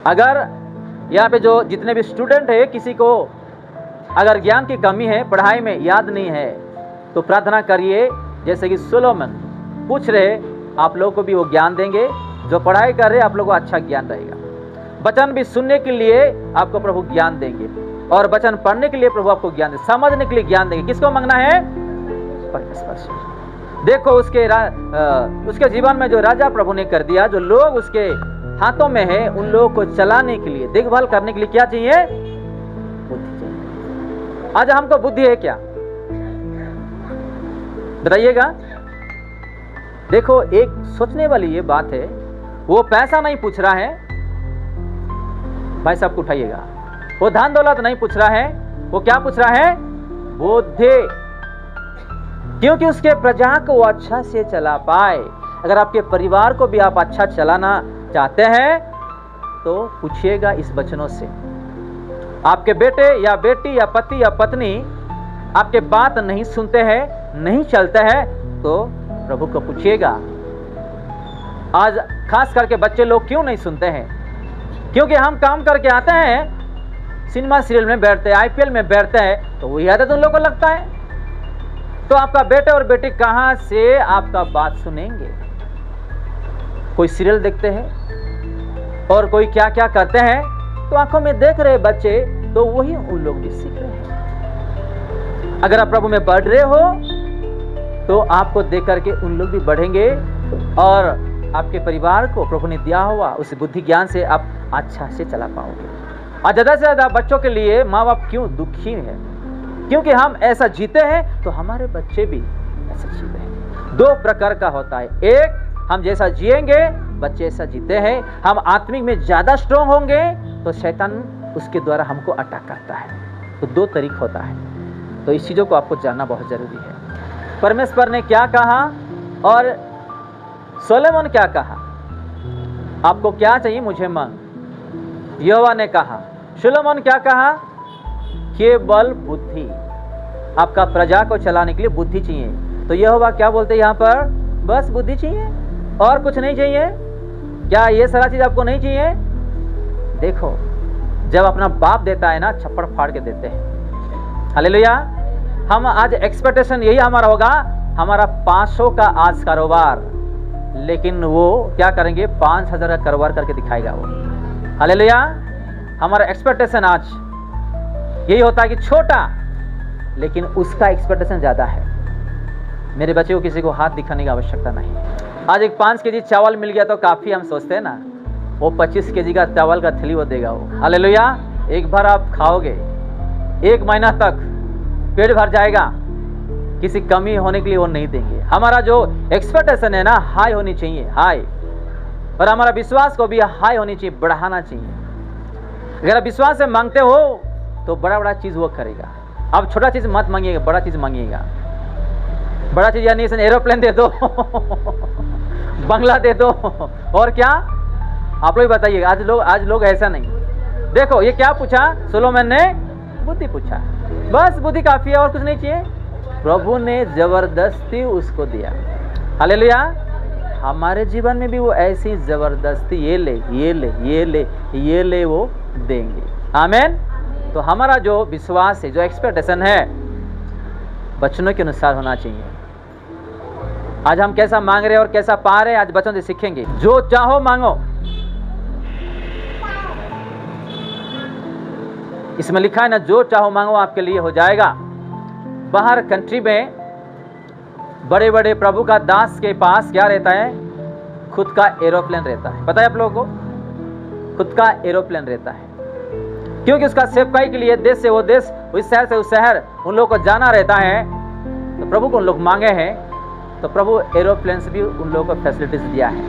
अगर यहाँ पे जो जितने भी स्टूडेंट है, किसी को अगर ज्ञान की कमी है, पढ़ाई में याद नहीं है, तो प्रार्थना करिए जैसे कि सोलोमन पूछ रहे, आप लोगों को भी वो ज्ञान देंगे। जो पढ़ाई कर रहे आप लोगों को अच्छा ज्ञान रहेगा। वचन भी सुनने के लिए आपको प्रभु ज्ञान देंगे, और वचन पढ़ने के लिए प्रभु आपको ज्ञान देंगे, समझने के लिए ज्ञान देंगे। किसको मांगना है? परमेश्वर से। देखो उसके जीवन में जो राजा प्रभु ने कर दिया, जो लोग उसके हाथों में है, उन लोगों को चलाने के लिए, देखभाल करने के लिए क्या चाहिए? बुद्धि चाहिए। आज हमको बुद्धि है क्या? बताइएगा। देखो, एक सोचने वाली ये बात है, वो पैसा नहीं पूछ रहा है, भाई साहब को उठाइएगा। वो धन दौलत नहीं पूछ रहा है, वो क्या पूछ रहा है? बुद्धि। क्योंकि उसके प्रजा को वो अच्छा से चला पाए। अगर आपके परिवार को भी आप अच्छा चलाना चाहते हैं तो पूछिएगा इस वचनों से। आपके बेटे या बेटी या पति या पत्नी आपके बात नहीं सुनते हैं, नहीं चलते हैं, तो प्रभु को पूछिएगा। आज खास करके बच्चे लोग क्यों नहीं सुनते हैं? क्योंकि हम काम करके आते हैं, सिनेमा सीरियल में बैठते हैं, आईपीएल में बैठते हैं, तो वही आदत उन लोगों को लगता है। तो आपका बेटे और बेटी कहां से आपका बात सुनेंगे? कोई सीरियल देखते हैं और कोई क्या क्या करते हैं, तो आंखों में देख रहे बच्चे, तो वही उन लोग भी सीख रहे हैं। अगर आप प्रभु में बढ़ रहे हो तो आपको देख करके उन लोग भी बढ़ेंगे, और आपके परिवार को प्रभु ने दिया हुआ उस बुद्धि ज्ञान से आप अच्छा से चला पाओगे। और ज्यादा से ज्यादा बच्चों के लिए माँ बाप क्यों दुखी है? क्योंकि हम ऐसा जीते हैं तो हमारे बच्चे भी ऐसा जीते हैं। दो प्रकार का होता है, एक हम जैसा जिएंगे बच्चे ऐसा जीते हैं। हम आत्मिक में ज्यादा स्ट्रांग होंगे तो शैतान उसके द्वारा हमको अटैक करता है। तो दो तरीका होता है, तो इस चीजों को आपको जानना बहुत जरूरी है। परमेश्वर ने क्या कहा और सोलोमन क्या कहा? आपको क्या चाहिए? मुझे मांग। यहोवा ने कहा। सोलोमन क्या कहा? केवल बुद्धि। आपका प्रजा को चलाने के लिए बुद्धि चाहिए। तो यहोवा क्या बोलते हैं यहाँ पर? बस बुद्धि चाहिए और कुछ नहीं चाहिए। क्या ये सारा चीज आपको नहीं चाहिए? देखो, जब अपना बाप देता है ना, छप्पड़ फाड़ के देते हैं। हालेलुया। हम आज एक्सपेक्टेशन यही हमारा होगा, हमारा 500 का आज कारोबार, लेकिन वो क्या करेंगे? 5000 का कारोबार करके दिखाएगा वो। हालेलुया। हमारा एक्सपेक्टेशन आज यही होता है कि छोटा, लेकिन उसका एक्सपेक्टेशन ज्यादा है। मेरे बच्चे को किसी को हाथ दिखाने की आवश्यकता नहीं। आज एक 5 केजी चावल मिल गया तो काफी, हम सोचते हैं ना। वो 25 केजी का चावल का थैली वो देगा वो। हालेलुया। एक बार आप खाओगे, 1 महीना तक पेट भर जाएगा। किसी कमी होने के लिए वो नहीं देंगे। हमारा जो एक्सपेक्टेशन है ना, हाई होनी चाहिए, हाई। और हमारा विश्वास को भी हाई होनी चाहिए, बढ़ाना चाहिए। अगर आप विश्वास से मांगते हो तो बड़ा बड़ा चीज वो करेगा। अब छोटा चीज मत मांगिएगा, बड़ा चीज मांगिएगा। बड़ा चीज यानी एरोप्लेन दे दो बंगला दे दो, और क्या आप लोग बताइएगा। आज लोग ऐसा नहीं। देखो, ये क्या पूछा सोलोमन ने? बुद्धि पूछा। बस बुद्धि काफी है और कुछ नहीं चाहिए। प्रभु ने जबरदस्ती उसको दिया। हालेलुया। हमारे जीवन में भी वो ऐसी जबरदस्ती, ये ले ये ले ये ले ये ले, वो देंगे। आमीन। तो हमारा जो विश्वास है, जो एक्सपेक्टेशन है, वचनों के अनुसार होना चाहिए। आज हम कैसा मांग रहे हैं और कैसा पा रहे हैं, आज बच्चों से सीखेंगे। जो चाहो मांगो। इसमें लिखा है ना, जो चाहो मांगो आपके लिए हो जाएगा। बाहर कंट्री में बड़े बड़े प्रभु का दास के पास क्या रहता है? खुद का एरोप्लेन रहता है। पता है आप लोगों को? खुद का एरोप्लेन रहता है। क्योंकि उसका सेवकाई के लिए देश से वो देश, उस शहर से उस शहर उन लोगों को जाना रहता है। तो प्रभु को उन लोग मांगे हैं, तो प्रभु एरोप्लेन से भी उन लोगों को फैसिलिटीज दिया है।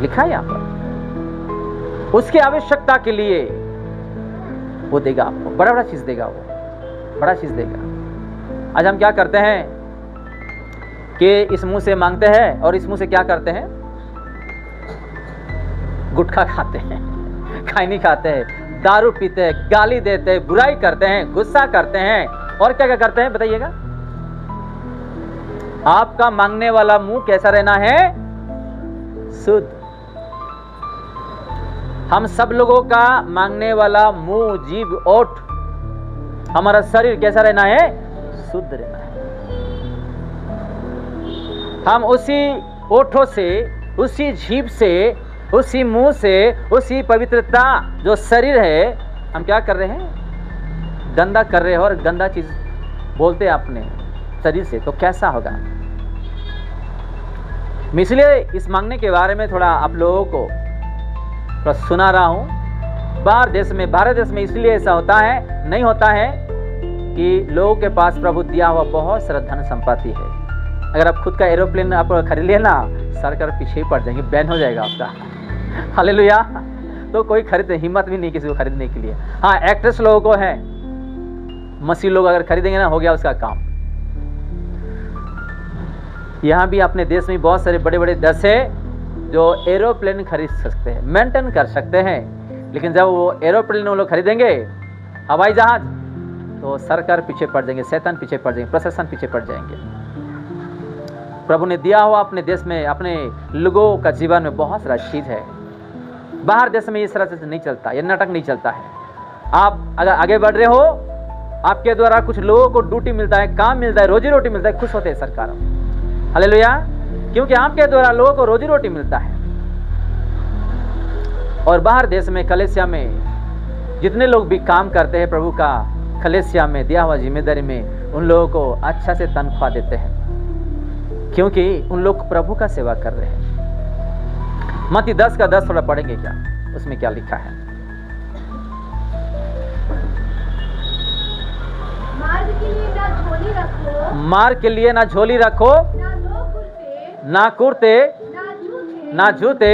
लिखा है यहाँ पर। उसकी आवश्यकता के लिए वो देगा आपको, बड़ा बड़ा चीज देगा वो, बड़ा चीज देगा। आज हम क्या करते हैं कि इस मुंह से मांगते हैं और इस मुंह से क्या करते हैं? गुटखा खाते हैं, खैनी खाते हैं, दारू पीते हैं, गाली देते हैं, बुराई करते हैं, गुस्सा करते हैं, और क्या क्या करते हैं? बताइएगा। आपका मांगने वाला मुंह कैसा रहना है? शुद्ध। हम सब लोगों का मांगने वाला मुंह, जीभ, ओठ, हमारा शरीर कैसा रहना है? शुद्ध रहना है। हम उसी ओठों से, उसी जीभ से, उसी मुंह से, उसी पवित्रता जो शरीर है, हम क्या कर रहे हैं? गंदा कर रहे हैं और गंदा चीज बोलते हैं अपने शरीर से, तो कैसा होगा? मैं इसलिए इस मांगने के बारे में थोड़ा आप लोगों को थोड़ा सुना रहा हूं। बाहर देश में, भारत देश में इसलिए ऐसा होता है, नहीं होता है कि लोगों के पास प्रभु दिया हुआ बहुत सारा धन संपत्ति है। अगर आप खुद का एरोप्लेन आप खरीद लिया ना, सरकार पीछे ही पड़ जाएंगे, बैन हो जाएगा आपका। हालेलुया। तो कोई खरीदे, हिम्मत भी नहीं किसी को खरीदने के लिए। हाँ, एक्ट्रेस लोगों को है, मसीह लोग अगर खरीदेंगे ना, हो गया उसका काम। यहाँ भी अपने देश में बहुत सारे बड़े बड़े देश है जो एरोप्लेन खरीद सकते हैं, मेंटेन कर सकते हैं, लेकिन जब वो एरोप्लेन वो लोग खरीदेंगे, हवाई जहाज, तो सरकार पीछे पड़ जाएंगे, शैतान पीछे पड़ जाएंगे, प्रशासन पीछे पड़ जाएंगे। प्रभु ने दिया हुआ अपने देश में, अपने लोगों का जीवन में बहुत सारा चीज है। बाहर देश में इस तरह से नहीं चलता, ये नाटक नहीं चलता है। आप अगर आगे बढ़ रहे हो, आपके द्वारा कुछ लोगों को ड्यूटी मिलता है, काम मिलता है, रोजी रोटी मिलता है, खुश होते हैं सरकार। हालेलुया। क्योंकि आपके द्वारा लोगों को रोजी रोटी मिलता है। और बाहर देश में, कलीसिया में जितने लोग भी काम करते हैं प्रभु का, कलीसिया में दिया हुआ जिम्मेदारी में, उन लोगों को अच्छा से तनख्वाह देते हैं, क्योंकि उन लोग प्रभु का सेवा कर रहे हैं। मत्ती 10 का 10 थोड़ा पढ़ेंगे क्या? उसमें क्या लिखा है? मार्ग के लिए ना झोली रखो, मार्ग के लिए ना झोली रखो, ना कुर्ते, ना जूते,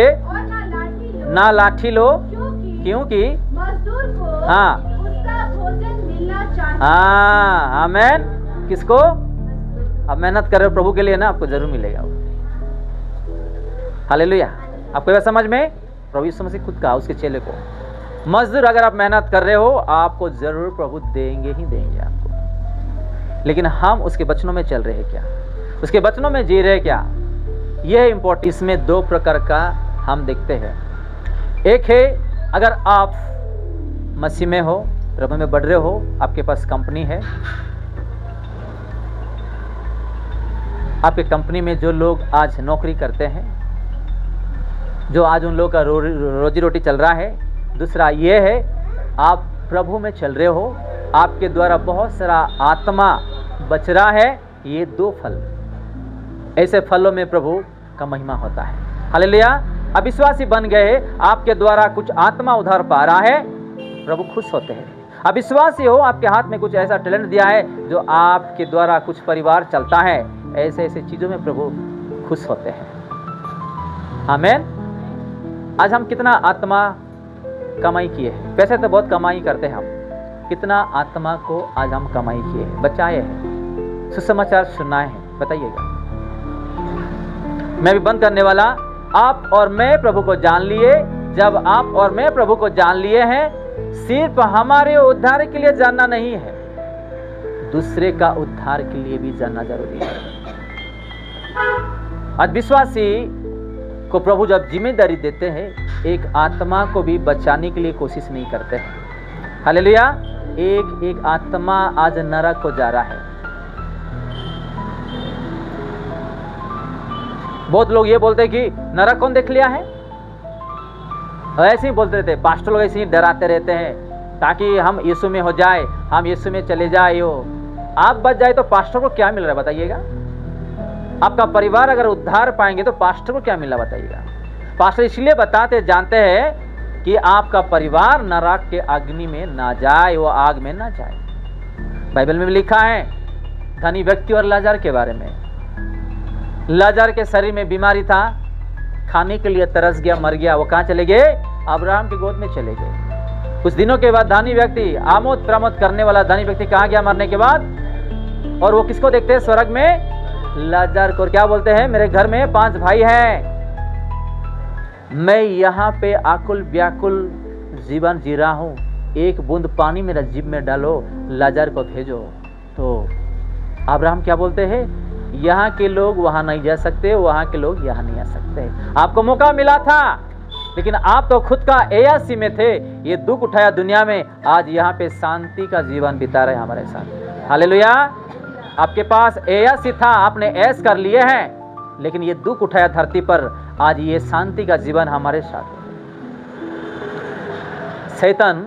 ना लाठी लो, क्योंकि मजदूर को हाँ उसका भोजन मिलना चाहिए। हाँ, आमेन। किसको? आप मेहनत कर रहे हो प्रभु के लिए ना, आपको जरूर मिलेगा वो। हालेलुया। आपको यह समझ में? प्रभु यीशु मसीह खुद कहा उसके चेले को, मजदूर अगर आप मेहनत कर रहे हो, आपको जरूर प्रभु देंगे ही देंगे आपको। लेकिन हम उसके वचनों में चल रहे हैं क्या? उसके वचनों में जी रहे क्या? यह इंपॉर्टेंट। इसमें दो प्रकार का हम देखते हैं। एक है, अगर आप मसीह में हो, प्रभु में बढ़ रहे हो, आपके पास कंपनी है, आपके कंपनी में जो लोग आज नौकरी करते हैं, जो आज उन लोगों का रोजी रोटी चल रहा है। दूसरा ये है, आप प्रभु में चल रहे हो, आपके द्वारा बहुत सारा आत्मा बच रहा है। ये दो फल, ऐसे फलों में प्रभु का महिमा होता है। हालेलुया। अविश्वासी बन गए, आपके द्वारा कुछ आत्मा उधार पा रहा है, प्रभु खुश होते हैं। अविश्वासी हो, आपके हाथ में कुछ ऐसा टैलेंट दिया है जो आपके द्वारा कुछ परिवार चलता है, ऐसे ऐसे चीजों में प्रभु खुश होते हैं। आमीन। आज हम कितना आत्मा कमाई किए हैं? पैसे तो बहुत कमाई करते हैं हम, कितना आत्मा को आज हम कमाई किए हैं, बचाए हैं, सुसमाचार सुनाए हैं? बताइएगा। मैं भी बंद करने वाला। आप और मैं प्रभु को जान लिए। जब आप और मैं प्रभु को जान लिए हैं, सिर्फ हमारे उद्धार के लिए जानना नहीं है, दूसरे का उद्धार के लिए भी जानना जरूरी है। आज विश्वासी को प्रभु जब जिम्मेदारी देते हैं, एक आत्मा को भी बचाने के लिए कोशिश नहीं करते हैं। हालेलुया। एक एक आत्मा आज नरक को जा रहा है। बहुत लोग ये बोलते हैं कि नरक कौन देख लिया है, ऐसे ही बोलते रहते हैं। पास्टर लोग ऐसे ही डराते रहते हैं ताकि हम यीशु में हो जाए, हम यीशु में चले जाए। आप बच जाए तो पास्टर को क्या मिल रहा है बताइएगा? आपका परिवार अगर उद्धार पाएंगे तो पास्टर को क्या मिला बताइएगा? पास्टर इसलिए बताते जानते हैं कि आपका परिवार नरक के अग्नि में ना जाए, वो आग में ना जाए। बाइबल में भी लिखा है धनी व्यक्ति और लाजर के बारे में। लाजर के शरीर में बीमारी था, खाने के लिए तरस गया, मर गया। वो कहाँ चले गए? अब्राहम की गोद में चले गए। कुछ दिनों के बाद धनी व्यक्ति, आमोद प्रमोद करने वाला धनी व्यक्ति कहाँ गया मरने के बाद? और वो किसको देखते हैं स्वर्ग में? लाजर को। क्या बोलते हैं? मेरे घर में 5 भाई हैं, मैं यहाँ पे आकुल व्याकुल जीवन जी रहा हूँ, एक बूंद पानी मेरा जीभ में डालो, लाजर को भेजो। तो अब्राहम क्या बोलते हैं? यहाँ के लोग वहाँ नहीं जा सकते, वहाँ के लोग यहाँ नहीं आ सकते। आपको मौका मिला था, लेकिन आप तो खुद का एयासी में थे, ये दुख उठाया दुनिया में, आज यहाँ पे शांति का जीवन बिता रहे हमारे साथ। हालेलुया। आपके पास एयासी था, आपने ऐश कर लिए हैं, लेकिन ये दुख उठाया धरती पर, आज ये शांति का जीवन हमारे साथ है। शैतान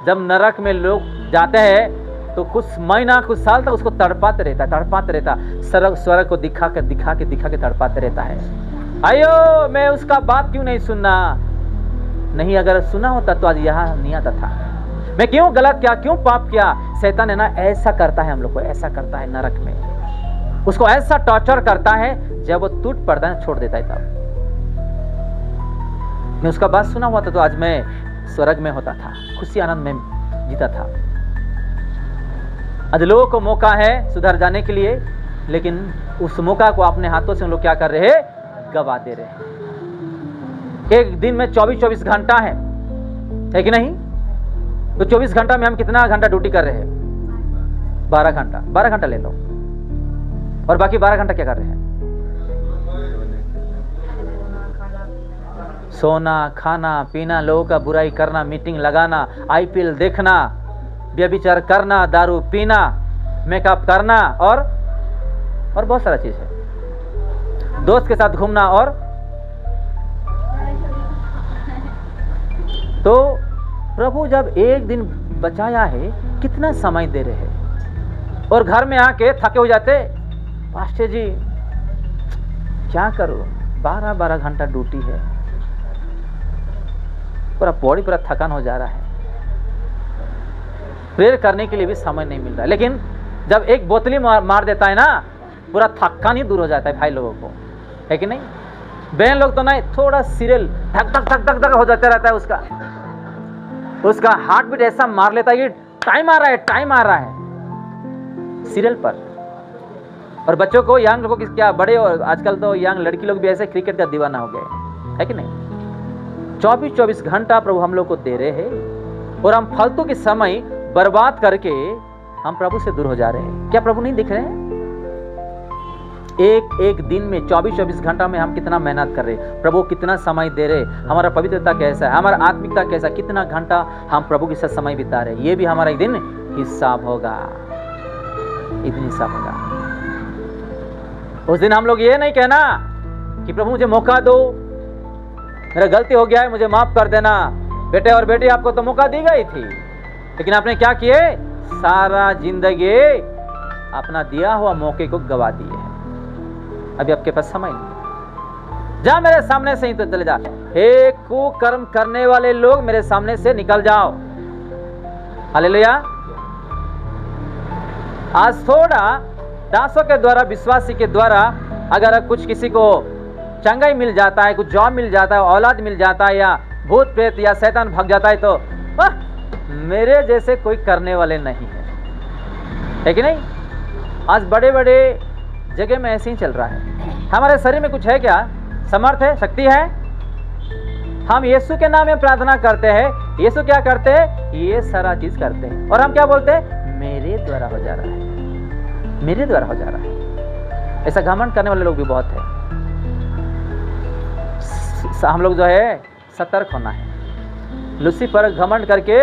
जब नरक में लोग जाते हैं तो कुछ महीना कुछ साल तक उसको तड़पाते रहता, स्वर्ग को दिखा के तड़पाते रहता है। आयो मैं उसका बात क्यों नहीं सुनना, नहीं अगर सुना होता तो आज यहाँ नहीं आता था। मैं क्यों गलत किया, क्यों पाप किया। शैतान है ना ऐसा करता है, हम लोग को ऐसा करता है नरक में, उसको ऐसा टॉर्चर करता है, जब वो टूट पड़ता है छोड़ देता है। तब मैं उसका बात सुना हुआ था तो आज मैं स्वर्ग में होता था, खुशी आनंद में जीता था। आज लोगों को मौका है सुधर जाने के लिए, लेकिन उस मौका को अपने हाथों से हम लोग क्या कर रहे हैं, गवा दे रहे हैं। एक दिन में 24 घंटा है कि नहीं? तो 24 घंटा में हम कितना घंटा ड्यूटी कर रहे हैं? 12 घंटा ले लो, और बाकी 12 घंटा क्या कर रहे हैं? सोना, खाना, पीना, लोगों का बुराई करना, मीटिंग लगाना, IPL देखना, व्यभिचार करना, दारू पीना, मेकअप करना, और बहुत सारा चीज है, दोस्त के साथ घूमना। और तो प्रभु जब एक दिन बचाया है, कितना समय दे रहे हैं, और घर में आके थके हो जाते, पास्टर जी क्या करूं, 12 घंटा ड्यूटी है, पूरा बॉडी पूरा थकान हो जा रहा है, प्रेयर करने के लिए भी समय नहीं मिल रहा है। लेकिन जब एक बोतली मार देता है ना, पूरा थकान ही दूर हो जाता है भाई लोगों को, है कि नहीं? बहन लोग तो नहीं, थोड़ा सीरियल धक धक हो जाता रहता है, उसका हार्ट बीट ऐसा मार लेता है कि टाइम आ रहा है सीरियल पर। और बच्चों को, यंग लोगों को क्या, बड़े और आजकल तो यंग लड़की लोग भी ऐसे क्रिकेट का दीवाना हो गए, है कि नहीं? 24 घंटा प्रभु हम लोग को दे रहे हैं, और हम फालतू के समय बर्बाद करके हम प्रभु से दूर हो जा रहे हैं। क्या प्रभु नहीं दिख रहे हैं? एक दिन में 24 घंटा में हम कितना मेहनत कर रहे हैं, प्रभु कितना समय दे रहे, हमारा पवित्रता कैसा है, हमारा आत्मिकता कैसा, कितना घंटा हम प्रभु के साथ समय बिता रहे हैं। ये भी हमारा एक दिन हिसाब होगा, एक दिन हिसाब होगा। उस दिन हम लोग ये नहीं कहना कि प्रभु मुझे मौका दो, मेरा गलती हो गया है, मुझे माफ कर देना। बेटे और बेटी, आपको तो मौका दी गई थी, लेकिन आपने क्या किए, सारा जिंदगी अपना दिया हुआ मौके को गवा दिए है। अभी आपके पास समय नहीं, जा मेरे सामने से ही तो चले जा। हे कुकर्म करने वाले लोग, मेरे सामने से निकल जाओ। हालेलुया। आज थोड़ा दासों के द्वारा, विश्वासी के द्वारा अगर कुछ किसी को चंगाई मिल जाता है, कुछ जॉब मिल जाता है, औलाद मिल जाता है, या भूत प्रेत या शैतान भाग जाता है, तो मेरे जैसे कोई करने वाले नहीं है कि नहीं? आज बड़े बड़े जगह में ऐसे ही चल रहा है। हमारे शरीर में कुछ है क्या? समर्थ है, शक्ति है। हम यीशु के नाम में प्रार्थना करते हैं, यीशु क्या करते हैं? ये सारा चीज करते हैं, और हम क्या बोलते हैं? मेरे द्वारा हो जा रहा है, मेरे द्वारा हो जा रहा है। ऐसा घमंड करने वाले लोग भी बहुत है। हम लोग जो है सतर्क होना है। लूसीफर घमंड करके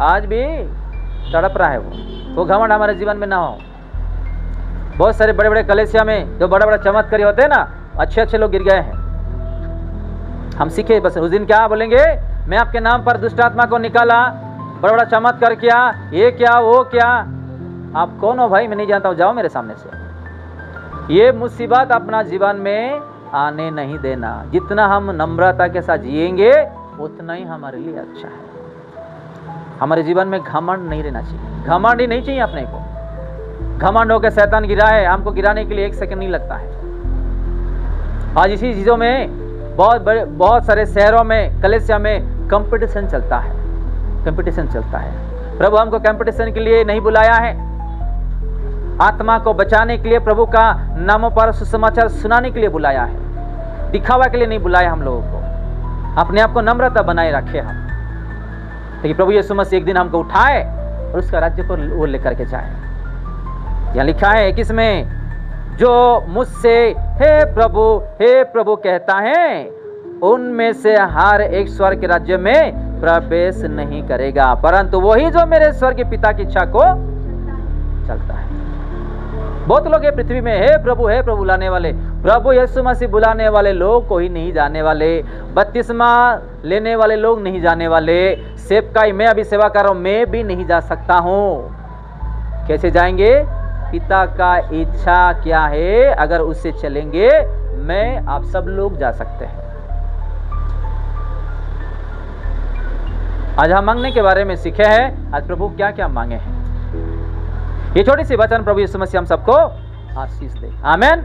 आज भी तड़प रहा है, वो घमंड हमारे जीवन में ना हो। बहुत सारे बड़े बड़े कलेसिया में जो बड़ा बड़ा चमत्कारी होते हैं ना, अच्छे लोग गिर गए हैं। हम सीखे बस। उस दिन क्या बोलेंगे? मैं आपके नाम पर दुष्ट आत्मा को निकाला, बड़ा बड़ा चमत्कार किया, ये क्या वो क्या। आप कौन हो भाई? मैं नहीं जानता हूँ, जाओ मेरे सामने से। ये मुसीबत अपना जीवन में आने नहीं देना। जितना हम नम्रता के साथ जिएंगे उतना ही हमारे लिए अच्छा है। हमारे जीवन में घमंड नहीं रहना चाहिए, घमंड ही नहीं चाहिए अपने को। घमंड होकर शैतान गिरा है, हमको गिराने के लिए 1 सेकंड नहीं लगता है। आज इसी चीजों में बहुत सारे शहरों में, कलेसिया में कंपटीशन चलता है, कंपटीशन चलता है। प्रभु हमको कंपटीशन के लिए नहीं बुलाया है, आत्मा को बचाने के लिए, प्रभु का नामों पर सुसमाचार सुनाने के लिए बुलाया है। दिखावा के लिए नहीं बुलाया हम लोगों को। अपने आप को नम्रता बनाए रखे हम, ताकि प्रभु यीशु मसीह एक दिन हमको उठाए और उसका राज्य को वो लेकर के जाए। यहाँ लिखा है 21 में, जो मुझसे हे प्रभु कहता है उनमें से हर एक स्वर्ग के राज्य में प्रवेश नहीं करेगा, परंतु वही जो मेरे स्वर्ग पिता की इच्छा को चलता है। बहुत लोग ये पृथ्वी में हे प्रभु बुलाने वाले, प्रभु यीशु मसीह बुलाने वाले लोग कोई नहीं जाने वाले, बपतिस्मा लेने वाले लोग नहीं जाने वाले, सेवकाई मैं अभी सेवा कर रहा हूं, मैं भी नहीं जा सकता हूं। कैसे जाएंगे? पिता का इच्छा क्या है, अगर उससे चलेंगे मैं आप सब लोग जा सकते हैं। आज हम मांगने के बारे में सीखे हैं, आज प्रभु क्या क्या मांगे हैं। ये छोटी सी वचन प्रभु यीशु मसीह हम सबको आशीष दे। आमीन।